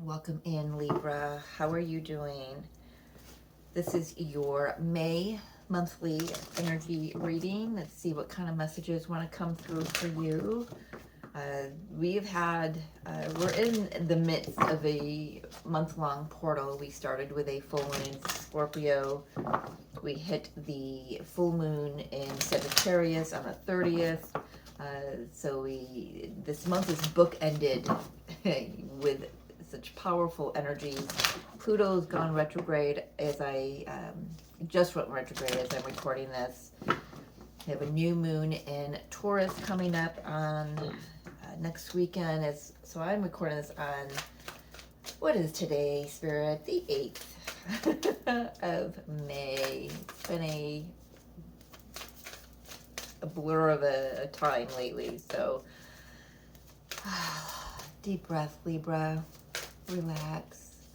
Welcome in, Libra. How are you doing? This is your May monthly energy reading. Let's see what kind of messages want to come through for you. We're in the midst of a month-long portal. We started with a full moon in Scorpio. We hit the full moon in Sagittarius on the 30th. This month is bookended with such powerful energies. Pluto's gone retrograde as I just went retrograde as I'm recording this. We have a new moon in Taurus coming up on next weekend. So I'm recording this on, what is today, Spirit? The 8th of May. It's been a blur of a time lately. So deep breath, Libra. Relax.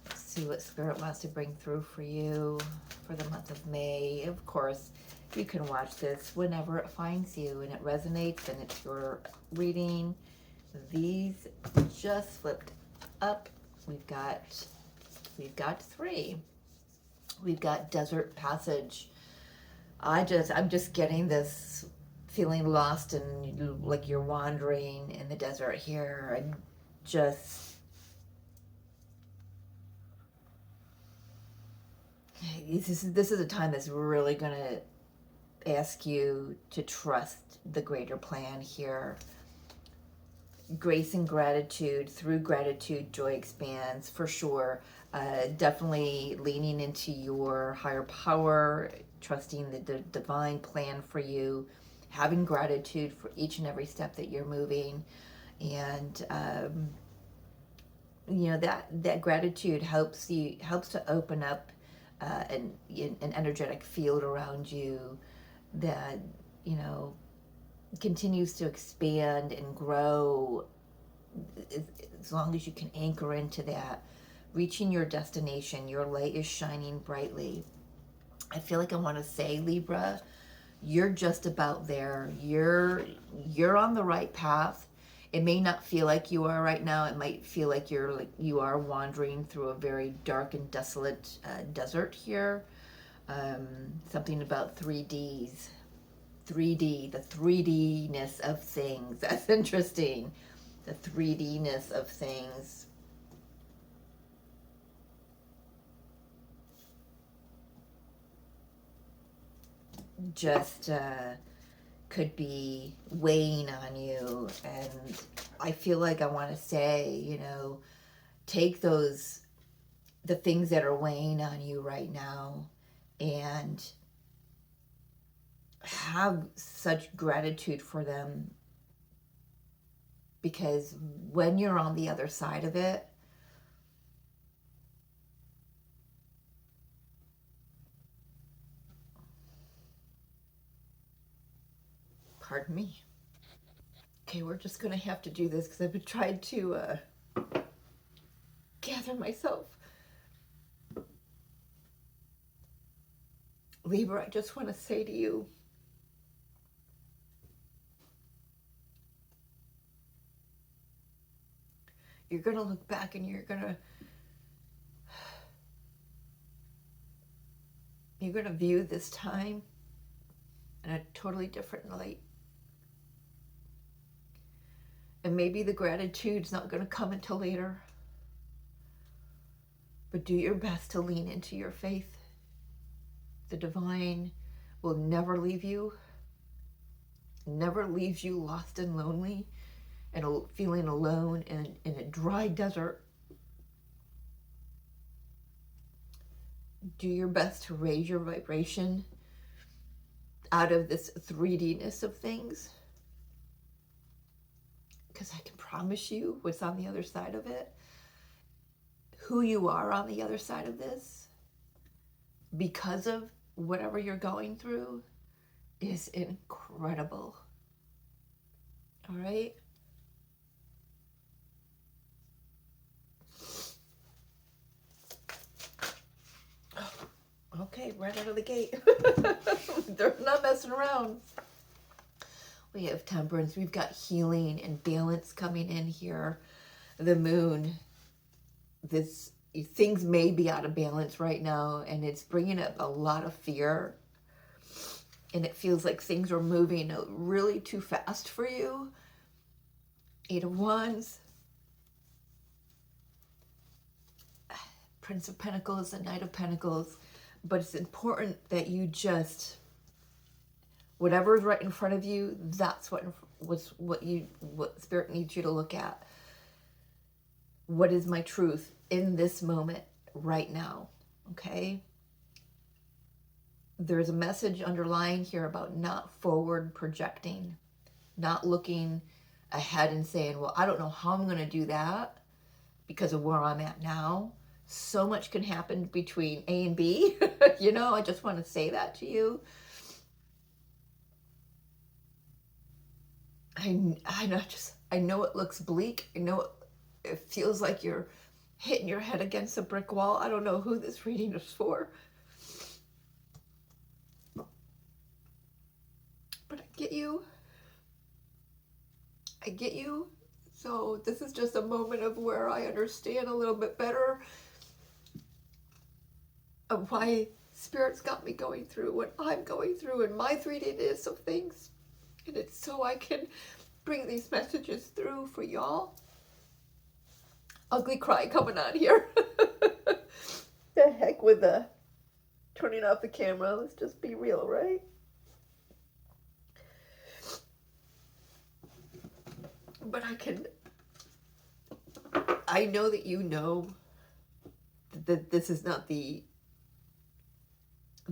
Let's see what Spirit wants to bring through for you for the month of May. Of course, you can watch this whenever it finds you and it resonates and it's your reading. These just flipped up. We've got 3. We've got Desert Passage. I'm just getting this feeling lost and like you're wandering in the desert here. This is a time that's really going to ask you to trust the greater plan here. Grace and gratitude. Through gratitude, joy expands, for sure. Definitely leaning into your higher power, trusting the divine plan for you, having gratitude for each and every step that you're moving. And that gratitude helps to open up an energetic field around you that continues to expand and grow as long as you can anchor into that. Reaching your destination, your light is shining brightly. I feel like I want to say, Libra, you're just about there. You're on the right path. It may not feel like you are right now. It might feel like you are wandering through a very dark and desolate desert here. Something about 3Ds. 3D, the 3d-ness of things. That's interesting. The 3d-ness of things. Just could be weighing on you, and I feel like I want to say, take the things that are weighing on you right now and have such gratitude for them, because when you're on the other side of it, pardon me. Okay, we're just going to have to do this because I've been trying to gather myself. Libra, I just want to say to you, you're going to look back and you're going to view this time in a totally different light. And maybe the gratitude's not going to come until later. But do your best to lean into your faith. The divine will never leave you. Never leaves you lost and lonely and feeling alone in a dry desert. Do your best to raise your vibration out of this 3D-ness of things. Because I can promise you what's on the other side of it. Who you are on the other side of this, because of whatever you're going through, is incredible. All right? Okay, right out of the gate. They're not messing around. We have temperance. We've got healing and balance coming in here. The moon this, things may be out of balance right now, and it's bringing up a lot of fear, and it feels like things are moving really too fast for you. 8 of Wands, Prince of Pentacles, and Knight of Pentacles. But it's important that you just, whatever is right in front of you, that's what Spirit needs you to look at. What is my truth in this moment right now? Okay? There's a message underlying here about not forward projecting, not looking ahead and saying, well, I don't know how I'm going to do that because of where I'm at now. So much can happen between A and B. You know, I just want to say that to you. I know it looks bleak. I know it feels like you're hitting your head against a brick wall. I don't know who this reading is for. But I get you. I get you. So this is just a moment of where I understand a little bit better of why Spirit's got me going through what I'm going through in my 3D-ness of things. And it's so I can bring these messages through for y'all. Ugly cry coming on here. The heck with the turning off the camera. Let's just be real, right? But I know that you know that this is not the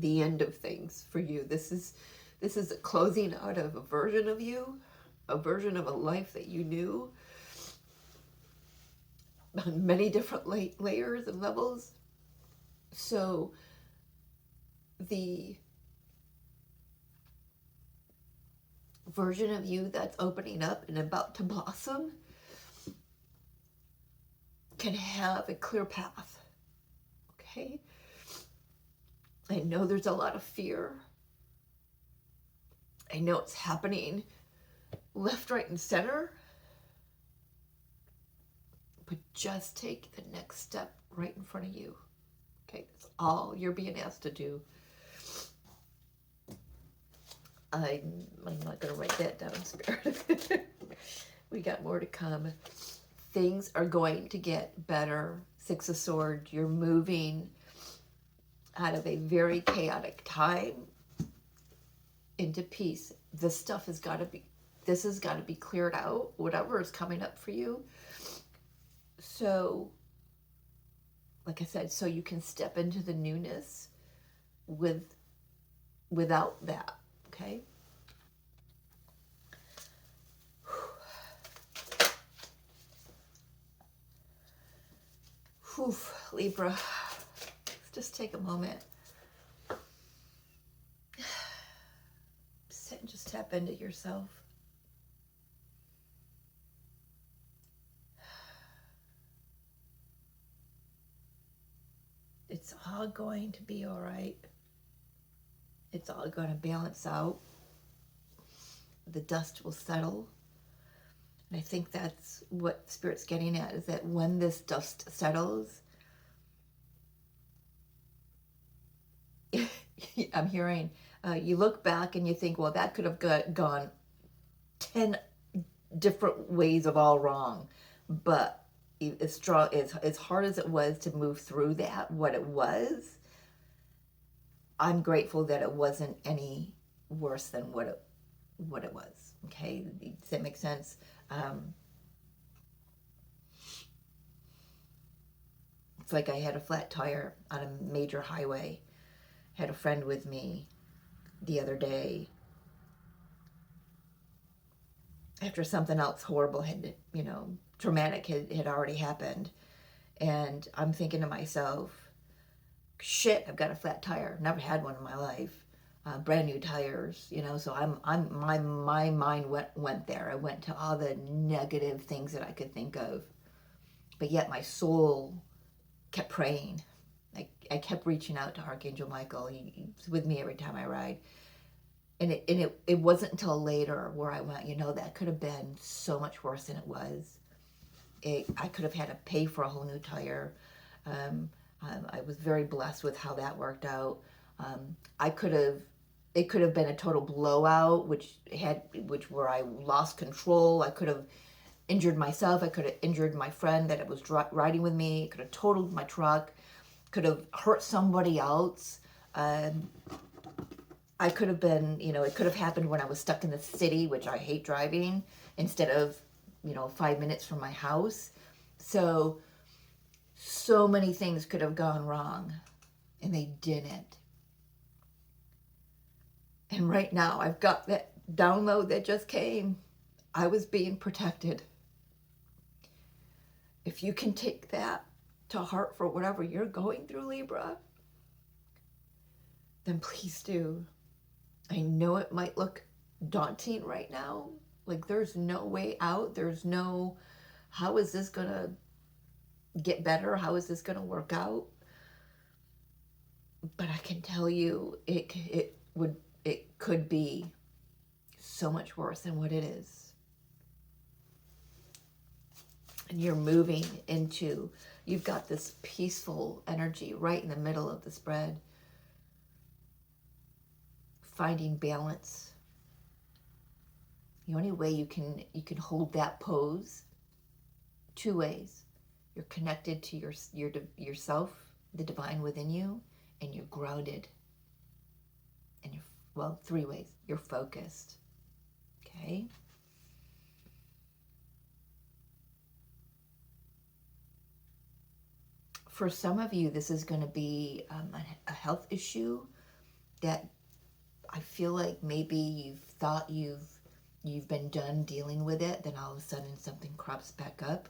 end of things for you. This is a closing out of a version of you, a version of a life that you knew on many different layers and levels. So the version of you that's opening up and about to blossom can have a clear path. Okay? I know there's a lot of fear. I know it's happening left, right, and center. But just take the next step right in front of you. Okay? That's all you're being asked to do. I'm not going to write that down, Spirit. We got more to come. Things are going to get better. 6 of Swords. You're moving out of a very chaotic time into peace. This has got to be cleared out, whatever is coming up for you. So, like I said, so you can step into the newness without that, okay? Whew, Libra. Let's just take a moment. Sit and just tap into yourself. It's all going to be all right. It's all going to balance out. The dust will settle. And I think that's what Spirit's getting at, is that when this dust settles, I'm hearing, you look back and you think, well, that could have gone 10 different ways of all wrong. But as hard as it was to move through that, what it was, I'm grateful that it wasn't any worse than what it was. Okay, does that make sense? It's like I had a flat tire on a major highway. Had a friend with me the other day after something else horrible had, traumatic had already happened. And I'm thinking to myself, shit, I've got a flat tire. Never had one in my life. Brand new tires, so my mind went there. I went to all the negative things that I could think of. But yet my soul kept praying. I kept reaching out to Archangel Michael. He's with me every time I ride. And it wasn't until later where I went, that could have been so much worse than it was. I could have had to pay for a whole new tire. I was very blessed with how that worked out. It could have been a total blowout, which where I lost control. I could have injured myself. I could have injured my friend that was riding with me. Could have totaled my truck. Could have hurt somebody else. I could have been, it could have happened when I was stuck in the city, which I hate driving, instead of, 5 minutes from my house. So many things could have gone wrong, and they didn't. And right now, I've got that download that just came. I was being protected. If you can take that to heart for whatever you're going through, Libra, then please do. I know it might look daunting right now. Like there's no way out. There's no, how is this going to get better? How is this going to work out? But I can tell you it could be so much worse than what it is. And you're moving into, you've got this peaceful energy right in the middle of the spread. Finding balance. The only way you can hold that pose, two ways. You're connected to yourself, the divine within you, and you're grounded. And three ways. You're focused. Okay? For some of you, this is going to be a health issue that I feel like maybe you've thought you've been done dealing with it, then all of a sudden something crops back up.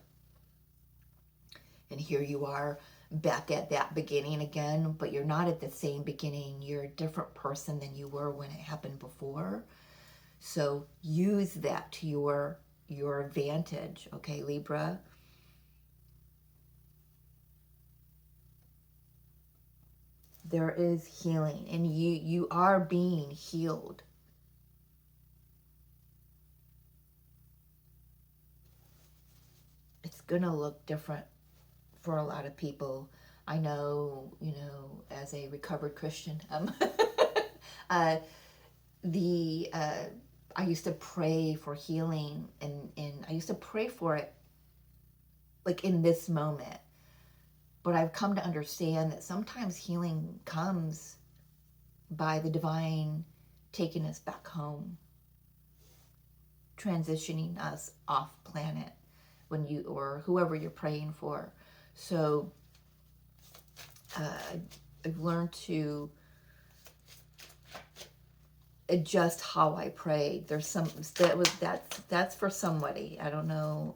And here you are back at that beginning again, but you're not at the same beginning. You're a different person than you were when it happened before. So use that to your advantage, okay, Libra? There is healing, and you are being healed. It's gonna look different for a lot of people. I know, as a recovered Christian, I used to pray for healing, and I used to pray for it like in this moment. But I've come to understand that sometimes healing comes by the divine taking us back home, transitioning us off planet or whoever you're praying for. So I've learned to adjust how I pray. There's that's for somebody. I don't know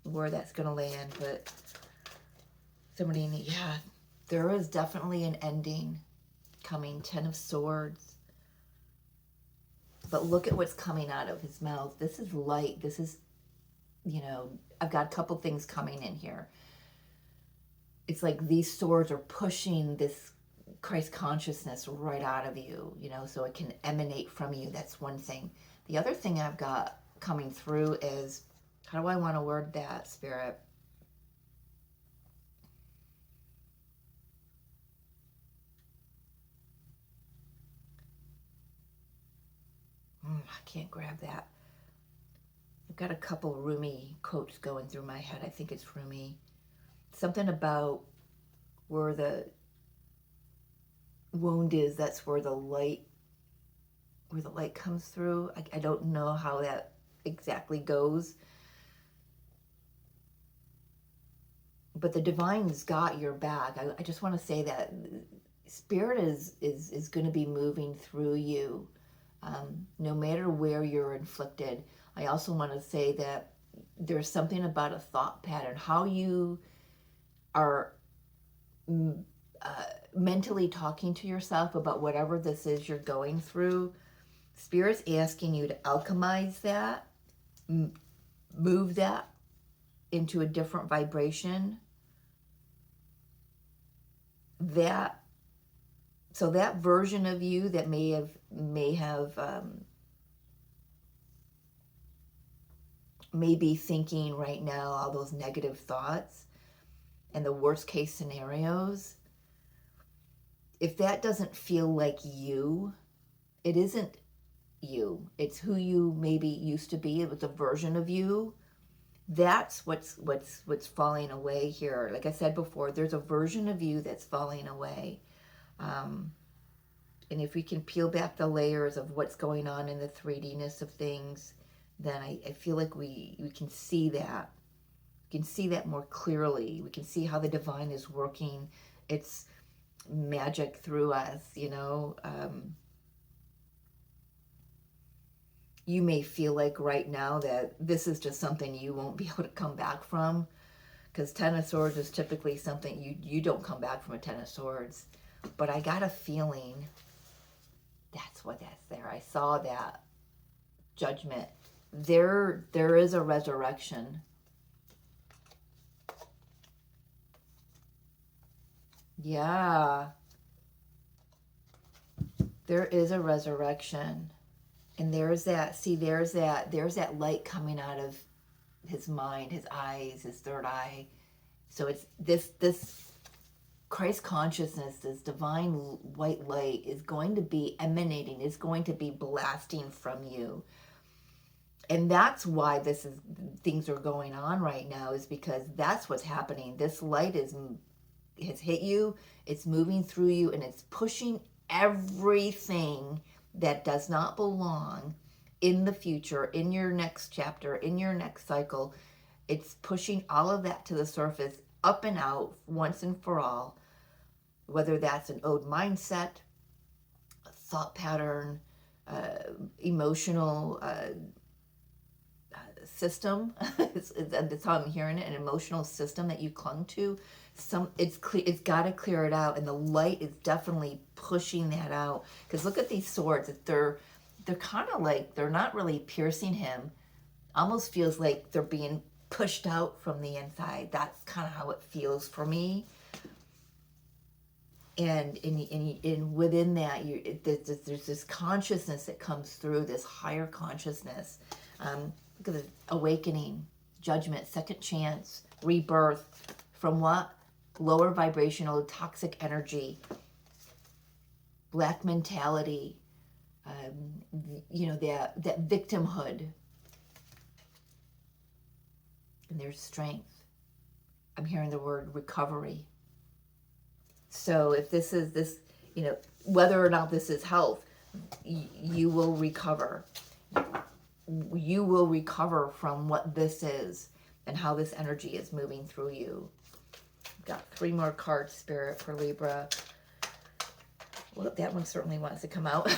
where that's gonna land, but somebody, there is definitely an ending coming. 10 of Swords. But look at what's coming out of his mouth. This is light. This is, I've got a couple things coming in here. It's like these swords are pushing this Christ consciousness right out of you, so it can emanate from you. That's one thing. The other thing I've got coming through is, how do I want to word that, Spirit? I can't grab that. I've got a couple Rumi quotes going through my head. I think it's Rumi. Something about where the wound is, that's where the light comes through. I don't know how that exactly goes. But the divine's got your back. I just want to say that Spirit is going to be moving through you. No matter where you're inflicted. I also want to say that there's something about a thought pattern, how you are mentally talking to yourself about whatever this is you're going through. Spirit's asking you to alchemize that, move that into a different vibration. So that version of you that may have maybe thinking right now all those negative thoughts and the worst case scenarios, if that doesn't feel like you, it isn't you. It's who you maybe used to be. It was a version of you. That's what's falling away here. Like I said before, there's a version of you that's falling away. And if we can peel back the layers of what's going on in the 3D-ness of things, then I feel like we can see that. We can see that more clearly. We can see how the divine is working its magic through us, you know. You may feel like right now that this is just something you won't be able to come back from, because Ten of Swords is typically something you don't come back from a Ten of Swords. But I got a feeling that's there. I saw that Judgment. There is a resurrection. Yeah. There is a resurrection. And there's that light coming out of his mind, his eyes, his third eye. So it's this Christ consciousness, this divine white light is going to be emanating, is going to be blasting from you. And that's why things are going on right now, is because that's what's happening. This light has hit you, it's moving through you, and it's pushing everything that does not belong in the future, in your next chapter, in your next cycle. It's pushing all of that to the surface, up and out, once and for all. Whether that's an old mindset, a thought pattern, emotional system. That's how I'm hearing it, an emotional system that you clung to. It's got to clear it out, and the light is definitely pushing that out. Because look at these swords. They're kind of like, they're not really piercing him. Almost feels like they're being pushed out from the inside. That's kind of how it feels for me. And within that, there's this consciousness that comes through, this higher consciousness. Look at the awakening, judgment, second chance, rebirth from what? Lower vibrational, toxic energy, black mentality, that victimhood. And there's strength. I'm hearing the word recovery. So if this is whether or not this is health, you will recover. You will recover from what this is and how this energy is moving through you. Got 3 more cards, Spirit, for Libra. Well, that one certainly wants to come out.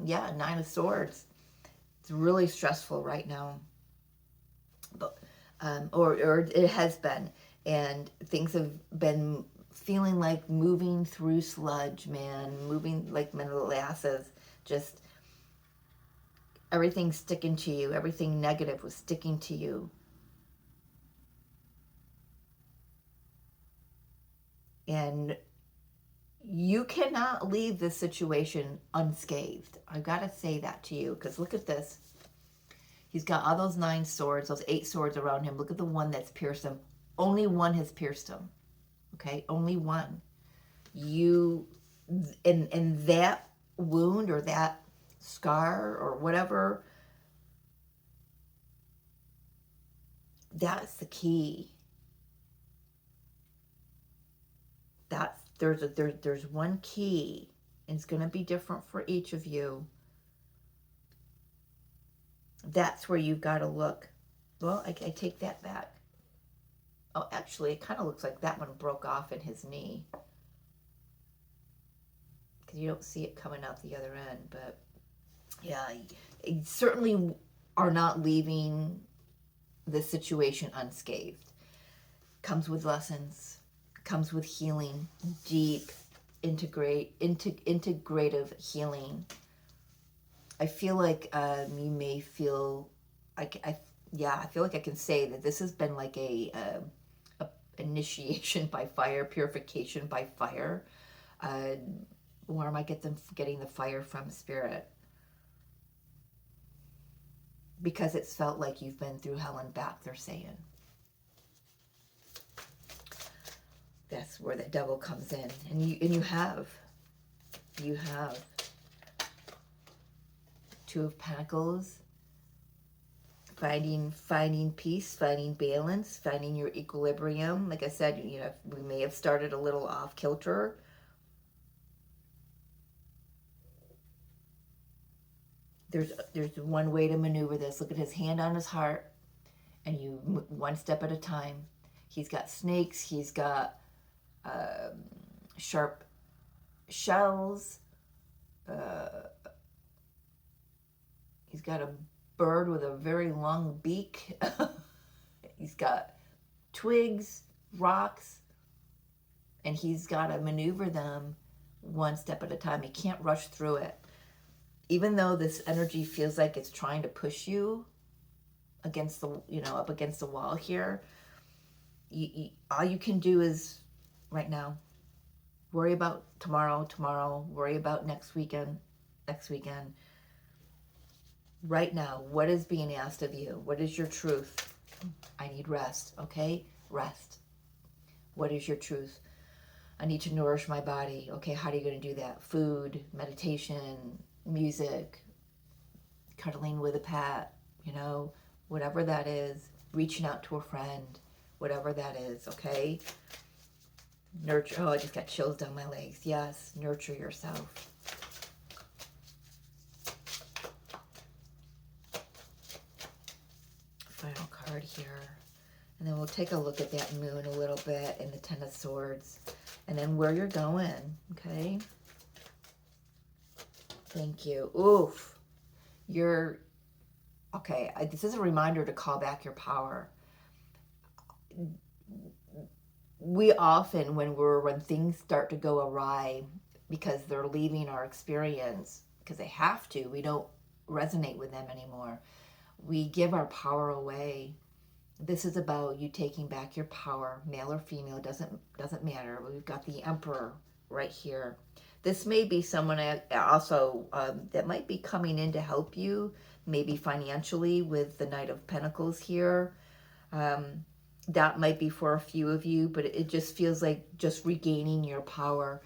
Yeah, 9 of Swords. It's really stressful right now. But or it has been. And things have been feeling like moving through sludge, man. Moving like molasses. Just everything sticking to you. Everything negative was sticking to you. And you cannot leave this situation unscathed. I've got to say that to you, because look at this. He's got all those 9 swords, those 8 swords around him. Look at the one that's pierced him. Only one has pierced him. Okay? Only one. You, in that wound or that scar or whatever, that's the key. There's one key, and it's going to be different for each of you. That's where you've got to look. Well, I take that back. Oh, actually, it kind of looks like that one broke off in his knee, because you don't see it coming out the other end. But yeah, you certainly are not leaving this situation unscathed. Comes with lessons. Comes with healing, deep, integrative healing. I feel like you may feel, I feel like I can say that this has been like a initiation by fire, purification by fire. Where am I getting the fire from, Spirit? because it's felt like you've been through hell and back, they're saying. That's where the devil comes in. And you have. You have. Two of Pentacles. Finding peace, finding balance, finding your equilibrium. Like I said, you know, we may have started a little off kilter. There's one way to maneuver this. Look at his hand on his heart, and you one step at a time. He's got snakes. He's got sharp shells. He's got a bird with a very long beak. He's got twigs, rocks, and he's got to maneuver them one step at a time. He can't rush through it. Even though this energy feels like it's trying to push you against the, you know, up against the wall here, all you can do is right now worry about tomorrow, worry about next weekend. Right now, what is being asked of you? What is your truth? I need rest, okay? Rest. What is your truth? I need to nourish my body. Okay, how are you going to do that? Food, meditation, music, cuddling with a pet, you know, whatever that is, reaching out to a friend, whatever that is, okay? Nurture. Oh, I just got chills down my legs. Yes, nurture yourself. Final card here. And then we'll take a look at that moon a little bit and the Ten of Swords. And then where you're going, okay? Thank you. Oof. You're, okay, this is a reminder to call back your power. We often, when things start to go awry, because they're leaving our experience, because they have to, we don't resonate with them anymore. We give our power away. This is about you taking back your power, male or female, doesn't matter. We've got the Emperor right here. This may be someone also that might be coming in to help you, maybe financially, with the Knight of Pentacles here. That might be for a few of you, but it just feels like just regaining your power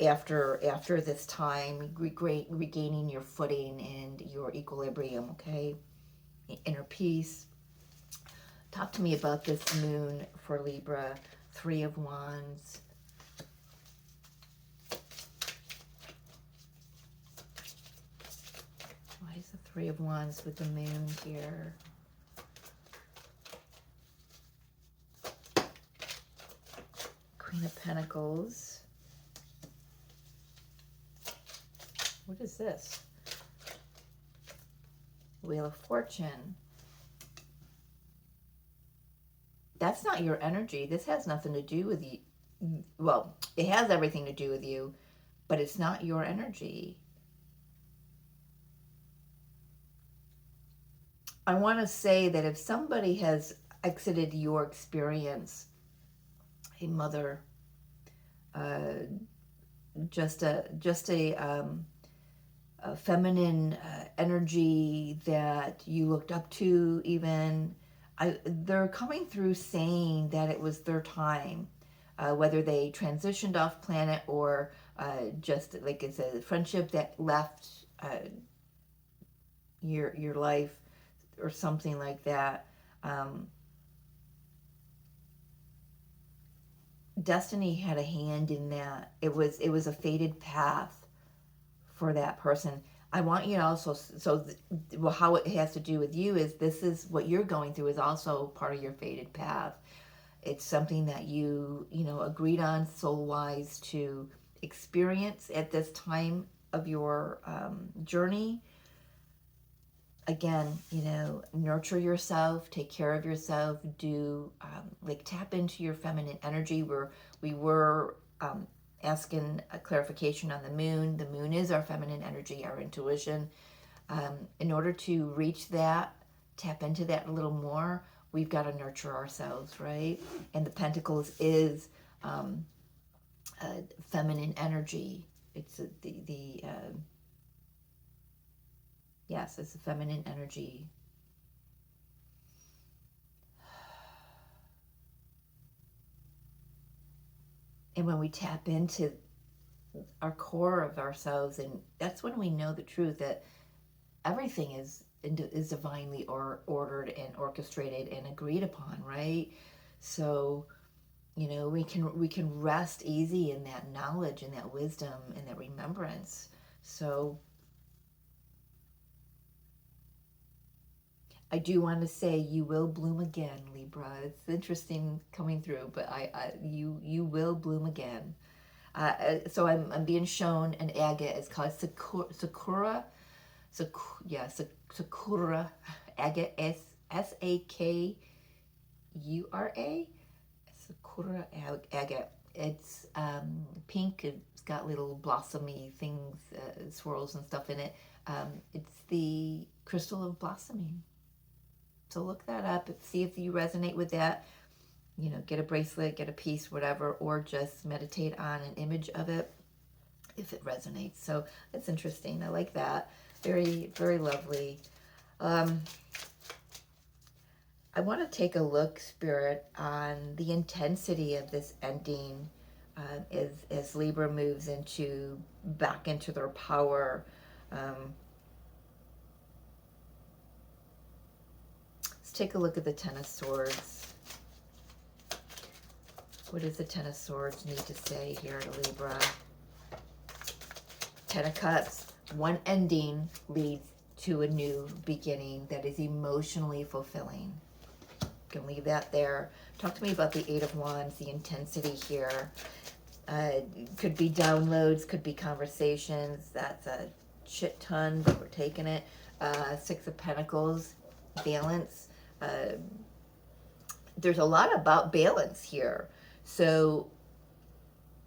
after this time, regaining your footing and your equilibrium, okay? Inner peace. Talk to me about this moon for Libra. Three of Wands. Why is the Three of Wands with the moon here? Queen of Pentacles. What is this? Wheel of Fortune. That's not your energy. This has nothing to do with you. Well, it has everything to do with you, but it's not your energy. I want to say that if somebody has exited your experience, a mother, just a feminine energy that you looked up to, even, they're coming through saying that it was their time, whether they transitioned off planet or just like it's a friendship that left your life or something like that. Destiny had a hand in that. It was a fated path for that person. I want you to also, well, how it has to do with you is this is what you're going through is also part of your fated path. It's something that you agreed on soul-wise to experience at this time of your journey. Again, nurture yourself, take care of yourself, do tap into your feminine energy. We were asking a clarification on the moon. The moon is our feminine energy, our intuition. In order to reach that, tap into that a little more, we've got to nurture ourselves, right? And the Pentacles is feminine energy. It's yes, it's a feminine energy. And when we tap into our core of ourselves, and that's when we know the truth that everything is divinely ordered and orchestrated and agreed upon, right? So, you know, we can rest easy in that knowledge and that wisdom and that remembrance. So I do want to say you will bloom again, Libra. It's interesting coming through, but you will bloom again. So I'm being shown an agate. It's called Sakura. Sakura agate. Sakura. Sakura agate. It's pink. It's got little blossomy things, swirls and stuff in it. It's the crystal of blossoming. So look that up and see if you resonate with that. You know, get a bracelet, get a piece, whatever, or just meditate on an image of it if it resonates. So it's interesting. I like that. Very, very lovely. I want to take a look, Spirit, on the intensity of this ending as Libra moves back into their power. Let's take a look at the Ten of Swords. What does the Ten of Swords need to say here to Libra? Ten of Cups. One ending leads to a new beginning that is emotionally fulfilling. Can leave that there. Talk to me about the Eight of Wands, the intensity here. Could be downloads, could be conversations. That's a shit ton, but we're taking it. Six of Pentacles, balance. There's a lot about balance here. So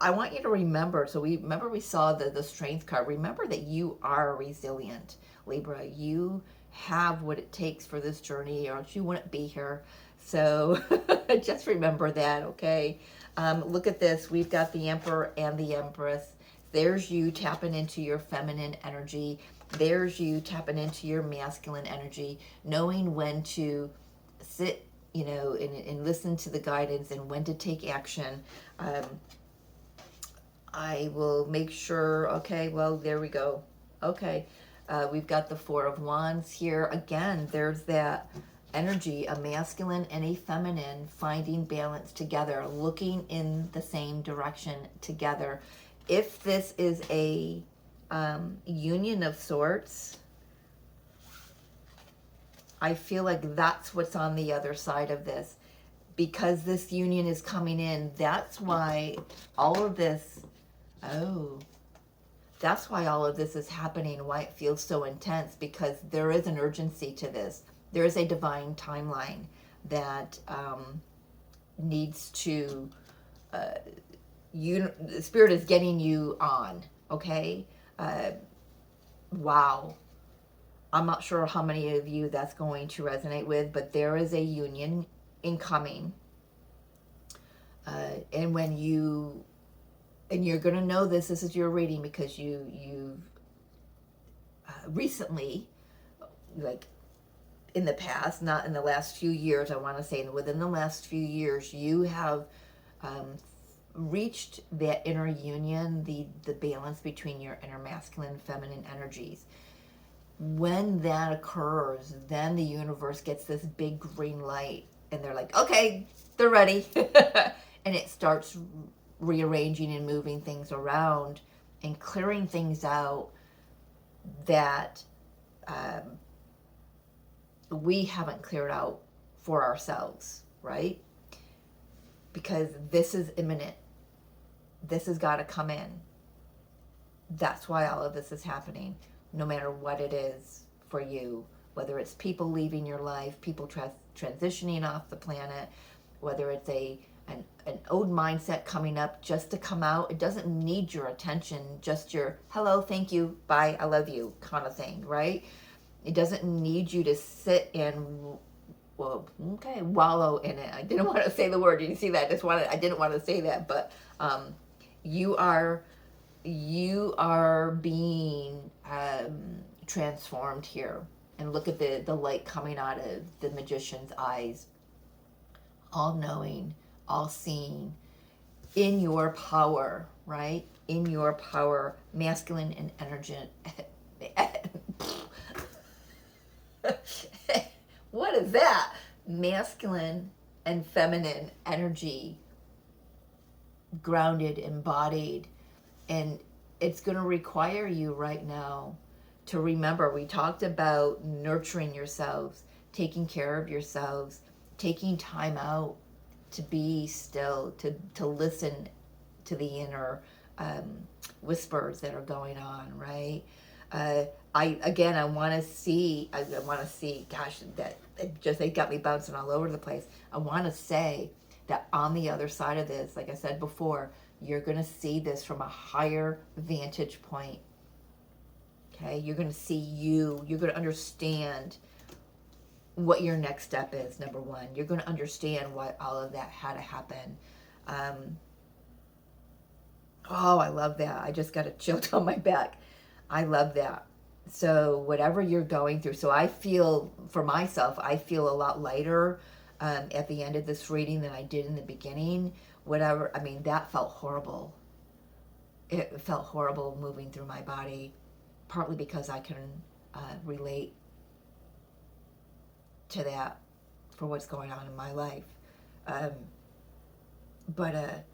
I want you to remember, we saw the strength card. Remember that you are resilient, Libra. You have what it takes for this journey, or else you wouldn't be here. So just remember that, okay? Look at this. We've got the Emperor and the Empress. There's you tapping into your feminine energy. There's you tapping into your masculine energy, knowing when to sit, you know, and listen to the guidance and when to take action. I will make sure, okay, well, there we go. Okay, we've got the Four of Wands here. Again, there's that energy, a masculine and a feminine finding balance together, looking in the same direction together. If this is a union of sorts, I feel like that's what's on the other side of this. Because this union is coming in, that's why all of this, that's why all of this is happening, why it feels so intense, because there is an urgency to this. There is a divine timeline that needs to, the Spirit is getting you on, okay? Wow. I'm not sure how many of you that's going to resonate with, but there is a union incoming. And when you're going to know this is your reading because you've recently, like in the past, not in the last few years, I want to say within the last few years, you have reached that inner union, the balance between your inner masculine and feminine energies. When that occurs, then the universe gets this big green light and they're like, okay, they're ready. And it starts rearranging and moving things around and clearing things out that we haven't cleared out for ourselves, right? Because this is imminent. This has got to come in. That's why all of this is happening, no matter what it is for you, whether it's people leaving your life, people transitioning off the planet, whether it's an old mindset coming up just to come out. It doesn't need your attention, just your hello, thank you, bye, I love you kind of thing, right? It doesn't need you to sit and wallow in it. I didn't want to say the word. Did you see that? I didn't want to say that, but you are being transformed here. And look at the light coming out of the magician's eyes. All knowing, all seeing. in your power, right? In your power, masculine and energy. What is that? Masculine and feminine energy, grounded, embodied. And it's going to require you right now to remember, we talked about nurturing yourselves, taking care of yourselves, taking time out to be still, to listen to the inner whispers that are going on, right? I want to see. I want to see. Gosh, that it got me bouncing all over the place. I want to say that on the other side of this, like I said before, you're going to see this from a higher vantage point. Okay, you're going to see you. You're going to understand what your next step is. Number one, you're going to understand why all of that had to happen. Oh, I love that. I just got a chill down my back. I love that. So whatever you're going through, so I feel, for myself, I feel a lot lighter at the end of this reading than I did in the beginning. Whatever, I mean, that felt horrible. It felt horrible moving through my body, partly because I can relate to that for what's going on in my life. But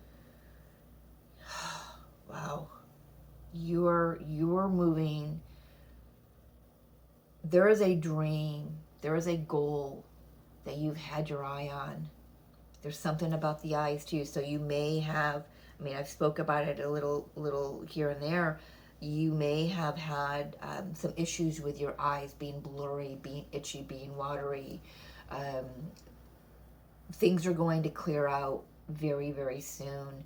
wow, you're moving. There is a dream, there is a goal that you've had your eye on. There's something about the eyes too. So you may have, I mean, I've spoke about it a little here and there. You may have had some issues with your eyes being blurry, being itchy, being watery. Things are going to clear out very, very soon.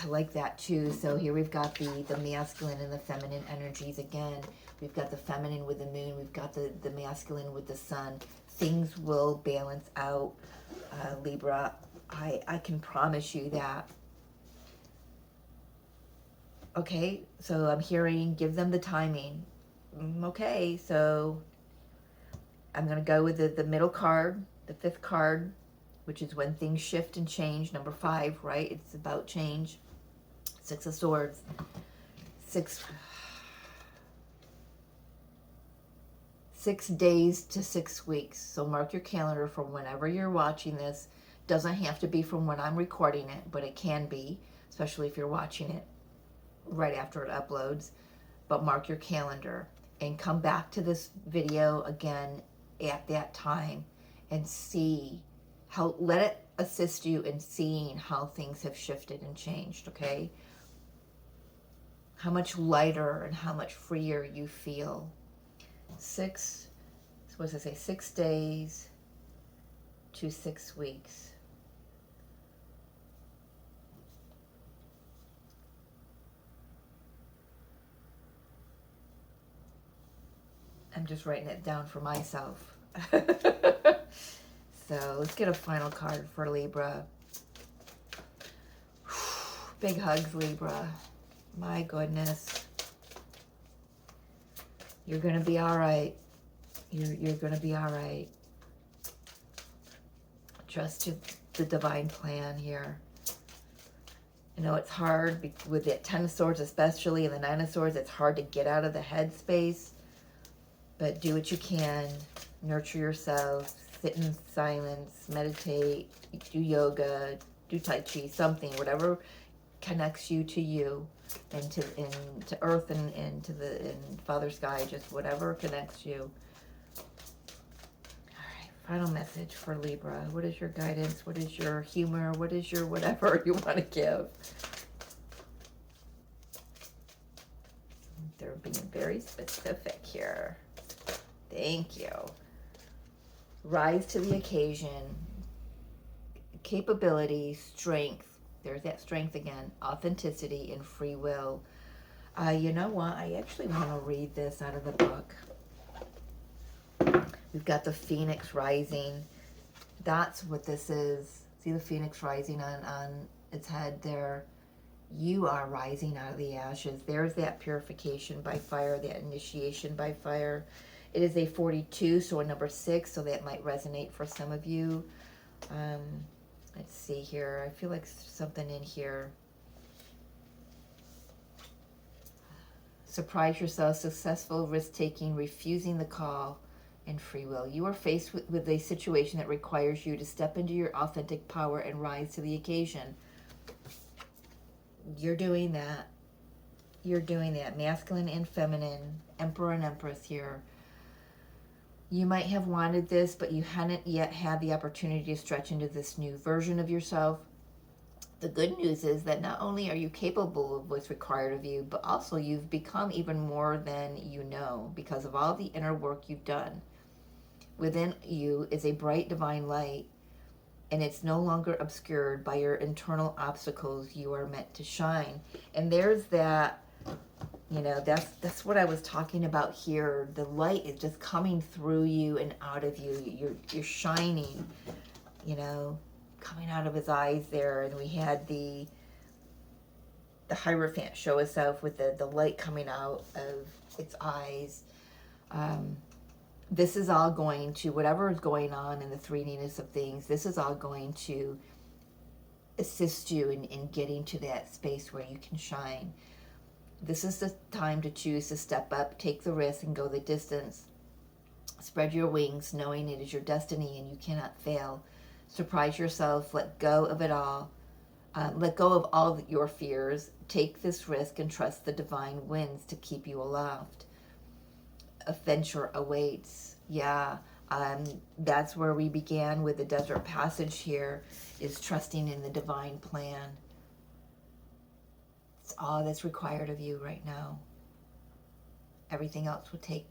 I like that too. So here we've got the masculine and the feminine energies again. We've got the feminine with the moon. We've got the masculine with the sun. Things will balance out, Libra. I can promise you that. Okay, so I'm hearing, give them the timing. Okay, so I'm going to go with the middle card, the fifth card, which is when things shift and change. Number 5, right? It's about change. 6 of Swords. 6 days to 6 weeks. So mark your calendar for whenever you're watching this. Doesn't have to be from when I'm recording it, but it can be, especially if you're watching it right after it uploads. But mark your calendar and come back to this video again at that time and see how, let it assist you in seeing how things have shifted and changed, okay? How much lighter and how much freer you feel. 6, what does it say? 6 days to 6 weeks. I'm just writing it down for myself. So let's get a final card for Libra. Big hugs, Libra. My goodness. You're going to be all right. You're going to be all right. Trust the divine plan here. I know it's hard with the 10 of Swords especially, and the 9 of Swords. It's hard to get out of the head space. But do what you can. Nurture yourself. Sit in silence. Meditate. Do yoga. Do Tai Chi. Something. Whatever connects you to you. And to Earth and to the Father Sky. Just whatever connects you. Alright. Final message for Libra. What is your guidance? What is your humor? What is your whatever you want to give? They're being very specific here. Thank you. Rise to the occasion. Capability, strength. There's that strength again. Authenticity and free will. You know what? I actually want to read this out of the book. We've got the Phoenix rising. That's what this is. See the Phoenix rising on its head there. You are rising out of the ashes. There's that purification by fire, that initiation by fire. It is a 42, so a number 6, so that might resonate for some of you. Let's see here. I feel like something in here. Surprise yourself, successful risk-taking, refusing the call, and free will. You are faced with a situation that requires you to step into your authentic power and rise to the occasion. You're doing that. You're doing that. Masculine and feminine, Emperor and Empress here. You might have wanted this, but you hadn't yet had the opportunity to stretch into this new version of yourself. The good news is that not only are you capable of what's required of you, but also you've become even more than you know because of all the inner work you've done. Within you is a bright divine light, and it's no longer obscured by your internal obstacles. You are meant to shine. And there's that, that's what I was talking about here. The light is just coming through you and out of you. You're shining, coming out of his eyes there. And we had the Hierophant show itself with the light coming out of its eyes. This is all going to, whatever is going on in the 3D-ness of things, this is all going to assist you in getting to that space where you can shine. This is the time to choose to step up, take the risk, and go the distance. Spread your wings, knowing it is your destiny and you cannot fail. Surprise yourself, let go of it all. Let go of all your fears. Take this risk and trust the divine winds to keep you aloft. Adventure awaits. Yeah, that's where we began with the desert passage here, is trusting in the divine plan. It's all that's required of you right now. Everything else will take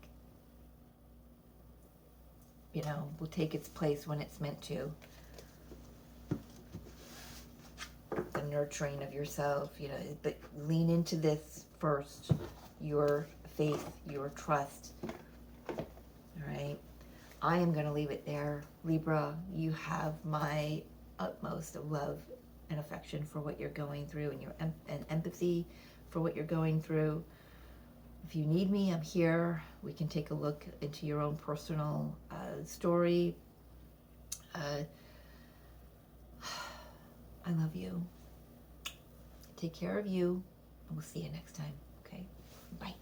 its place when it's meant to. The nurturing of yourself, but lean into this first. Your faith, your trust. All right. I am going to leave it there. Libra, you have my utmost love and affection for what you're going through, and empathy for what you're going through. If you need me, I'm here. We can take a look into your own personal story. I love you. Take care of you, and we'll see you next time. Okay? Bye.